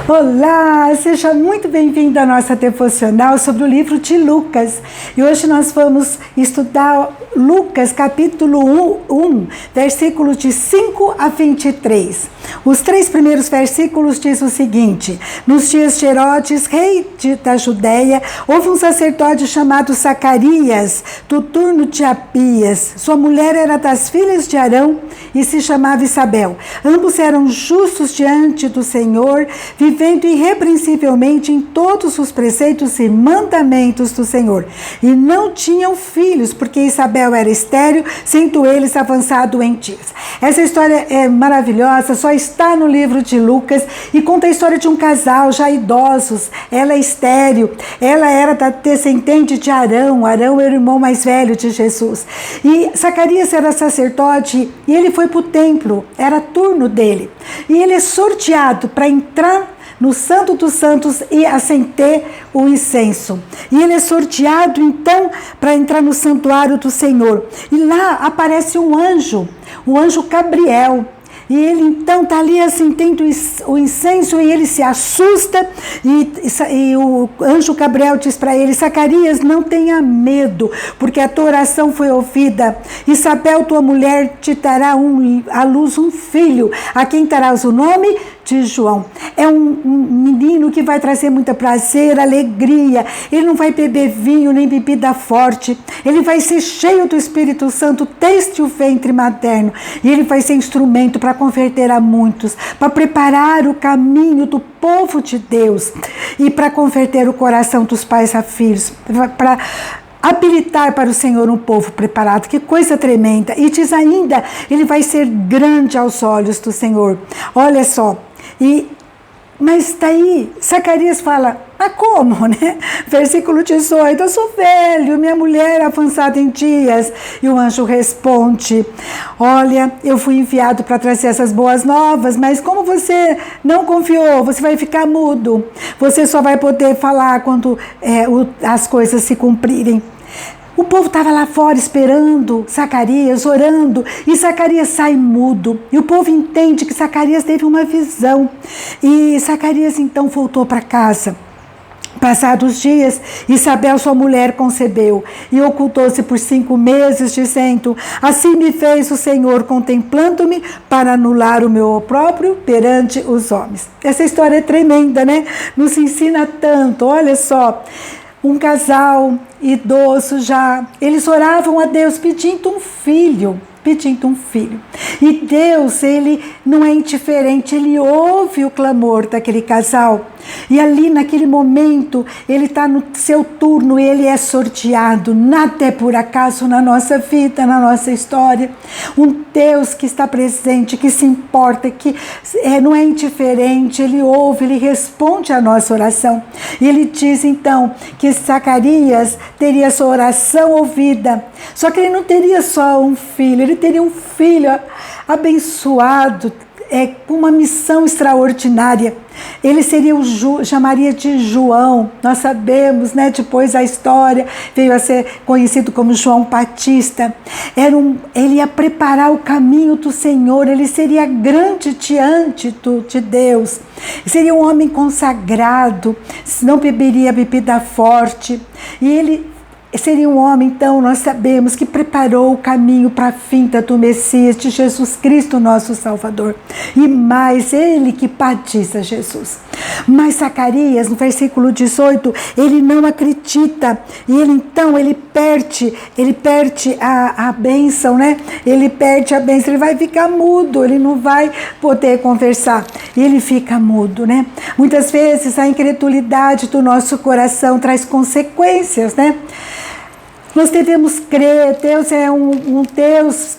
Olá, seja muito bem-vindo à nossa devocional sobre o livro de Lucas. E hoje nós vamos estudar Lucas capítulo 1, versículos de 5 a 23. Os 3 primeiros versículos diz o seguinte: nos dias de Herodes, rei da Judéia, houve um sacerdote chamado Zacarias, do turno de Abias. Sua mulher era das filhas de Arão e se chamava Isabel. Ambos eram justos diante do Senhor, vivendo irrepreensivelmente em todos os preceitos e mandamentos do Senhor. E não tinham filhos, porque Isabel era estéril, sendo eles avançado em dias. Essa história é maravilhosa, só está no livro de Lucas e conta a história de um casal já idosos. Ela é estéril, ela era da descendente de Arão. Arão era o irmão mais velho de Jesus. E Zacarias era sacerdote e ele foi para o templo, era turno dele. E ele é sorteado para entrar no Santo dos Santos e acender o incenso. E ele é sorteado então para entrar no santuário do Senhor. E lá aparece um anjo, o anjo Gabriel. E ele então está ali acendendo o incenso e ele se assusta e o anjo Gabriel diz para ele: Zacarias, não tenha medo, porque a tua oração foi ouvida. Isabel, tua mulher, te dará à luz um filho, a quem darás o nome de João. É um menino que vai trazer muito prazer, alegria. Ele não vai beber vinho nem bebida forte. Ele vai ser cheio do Espírito Santo desde o ventre materno. E ele vai ser instrumento para converter a muitos, para preparar o caminho do povo de Deus e para converter o coração dos pais a filhos, para habilitar para o Senhor um povo preparado. Que coisa tremenda. E diz ainda, ele vai ser grande aos olhos do Senhor. Olha só. Mas daí Zacarias fala: mas como, né? Versículo 18: eu sou velho, minha mulher é avançada em dias. E o anjo responde: olha, eu fui enviado para trazer essas boas novas, mas como você não confiou, você vai ficar mudo. Você só vai poder falar quando as coisas se cumprirem. O povo estava lá fora esperando Zacarias, orando, e Zacarias sai mudo. E o povo entende que Zacarias teve uma visão. E Zacarias então voltou para casa. Passados dias, Isabel, sua mulher, concebeu e ocultou-se por 5 meses, dizendo: assim me fez o Senhor, contemplando-me para anular o meu opróbrio perante os homens. Essa história é tremenda, né? Nos ensina tanto. Olha só, um casal idoso já, eles oravam a Deus pedindo um filho. E Deus, ele não é indiferente, ele ouve o clamor daquele casal. E ali naquele momento, ele está no seu turno, ele é sorteado. Nada é por acaso na nossa vida, na nossa história. Um Deus que está presente, que se importa, que não é indiferente, ele ouve, ele responde à nossa oração. E ele diz então que Zacarias teria sua oração ouvida. Só que ele não teria só um filho, ele teria um filho abençoado, com uma missão extraordinária. Ele chamaria de João. Nós sabemos, né? Depois a história veio a ser conhecido como João Batista. Ele ia preparar o caminho do Senhor. Ele seria grande diante de Deus. Seria um homem consagrado, não beberia bebida forte. E ele seria um homem, então, nós sabemos, que preparou o caminho para a vinda do Messias, de Jesus Cristo, nosso Salvador. E mais, ele que batiza Jesus. Mas Zacarias, no versículo 18, ele não acredita. E ele perde a bênção, né? Ele perde a bênção, ele vai ficar mudo, ele não vai poder conversar. E ele fica mudo, né? Muitas vezes a incredulidade do nosso coração traz consequências, né? Nós devemos crer. Deus é um Deus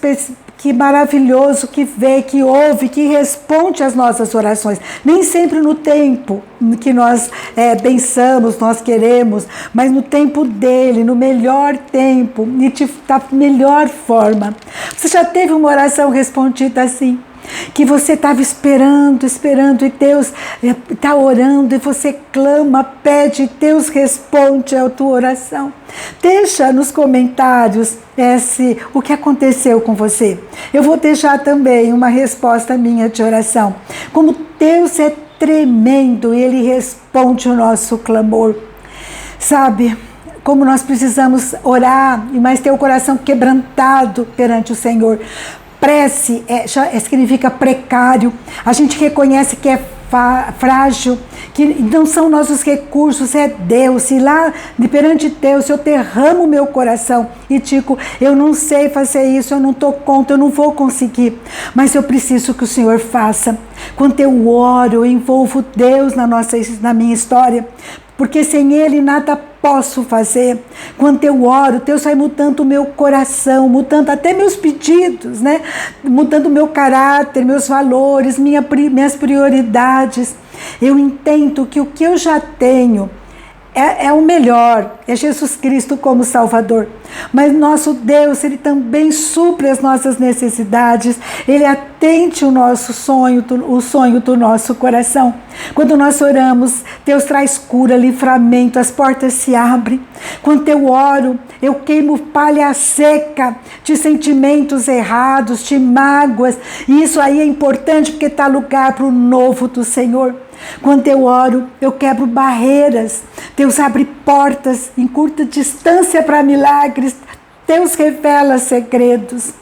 que maravilhoso, que vê, que ouve, que responde às nossas orações. Nem sempre no tempo que nós pensamos, nós queremos, mas no tempo dele, no melhor tempo e da melhor forma. Você já teve uma oração respondida assim? Que você estava esperando e Deus está orando e você clama, pede, e Deus responde a tua oração. Deixa nos comentários o que aconteceu com você. Eu vou deixar também uma resposta minha de oração. Como Deus é tremendo, e Ele responde o nosso clamor. Sabe como nós precisamos orar, mas ter o coração quebrantado perante o Senhor. Prece significa precário. A gente reconhece que é frágil, que não são nossos recursos, é Deus. E lá perante Deus eu derramo o meu coração e digo: eu não sei fazer isso, eu não dou conta, eu não vou conseguir, mas eu preciso que o Senhor faça. Quando eu oro, eu envolvo Deus na minha história, porque sem Ele nada posso fazer. Quando eu oro, Deus vai mudando o meu coração, mudando até meus pedidos, né? Mudando o meu caráter, meus valores, minhas prioridades. Eu entendo que o que eu já tenho é o melhor, é Jesus Cristo como Salvador. Mas nosso Deus, Ele também supre as nossas necessidades, Ele atende o nosso sonho, o sonho do nosso coração. Quando nós oramos, Deus traz cura, livramento, as portas se abrem. Quando eu oro, eu queimo palha seca de sentimentos errados, de mágoas, e isso aí é importante porque dá lugar para o novo do Senhor. Quando eu oro, eu quebro barreiras. Deus abre portas em curta distância para milagres. Deus revela segredos.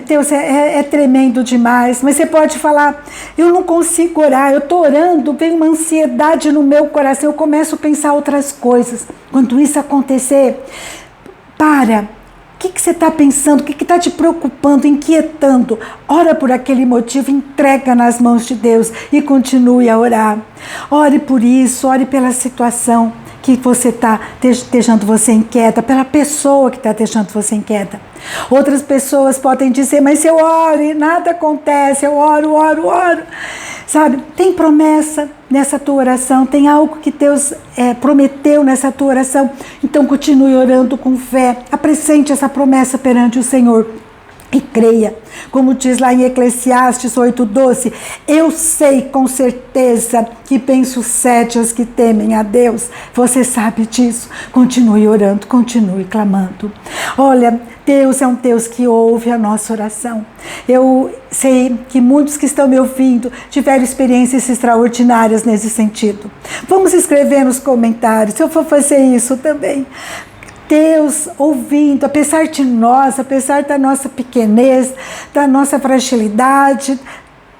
Deus é tremendo demais. Mas você pode falar: eu não consigo orar, eu estou orando, vem uma ansiedade no meu coração, eu começo a pensar outras coisas. Quando isso acontecer, para. O que você está pensando? O que está te preocupando, inquietando? Ora por aquele motivo, entrega nas mãos de Deus e continue a orar. Ore por isso, ore pela situação que você está deixando você inquieta, pela pessoa que está deixando você inquieta. Outras pessoas podem dizer: mas se eu oro e nada acontece, eu oro. Sabe, tem promessa nessa tua oração, tem algo que Deus prometeu nessa tua oração. Então continue orando com fé, apresente essa promessa perante o Senhor. E creia, como diz lá em Eclesiastes 8:12, eu sei com certeza que penso sete aos que temem a Deus. Você sabe disso. Continue orando, continue clamando. Olha, Deus é um Deus que ouve a nossa oração. Eu sei que muitos que estão me ouvindo tiveram experiências extraordinárias nesse sentido. Vamos escrever nos comentários, eu vou fazer isso também. Deus ouvindo, apesar de nós, apesar da nossa pequenez, da nossa fragilidade,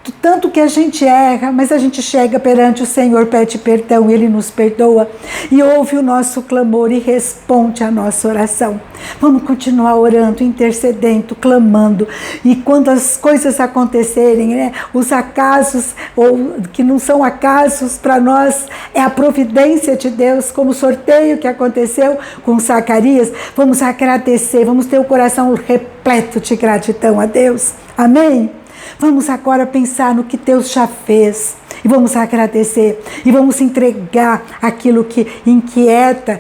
do tanto que a gente erra, mas a gente chega perante o Senhor, pede perdão, Ele nos perdoa e ouve o nosso clamor e responde a nossa oração. Vamos continuar orando, intercedendo, clamando, e quando as coisas acontecerem, né, os acasos, ou que não são acasos para nós, é a providência de Deus, como o sorteio que aconteceu com Zacarias, vamos agradecer, vamos ter o coração repleto de gratidão a Deus. Amém? Vamos agora pensar no que Deus já fez e vamos agradecer e vamos entregar aquilo que inquieta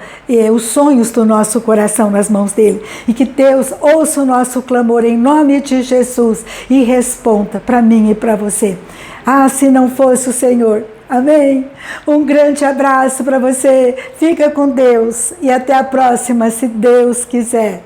os sonhos do nosso coração nas mãos dele, e que Deus ouça o nosso clamor em nome de Jesus e responda para mim e para você. Se não fosse o Senhor. Amém? Um grande abraço para você, fica com Deus e até a próxima, se Deus quiser.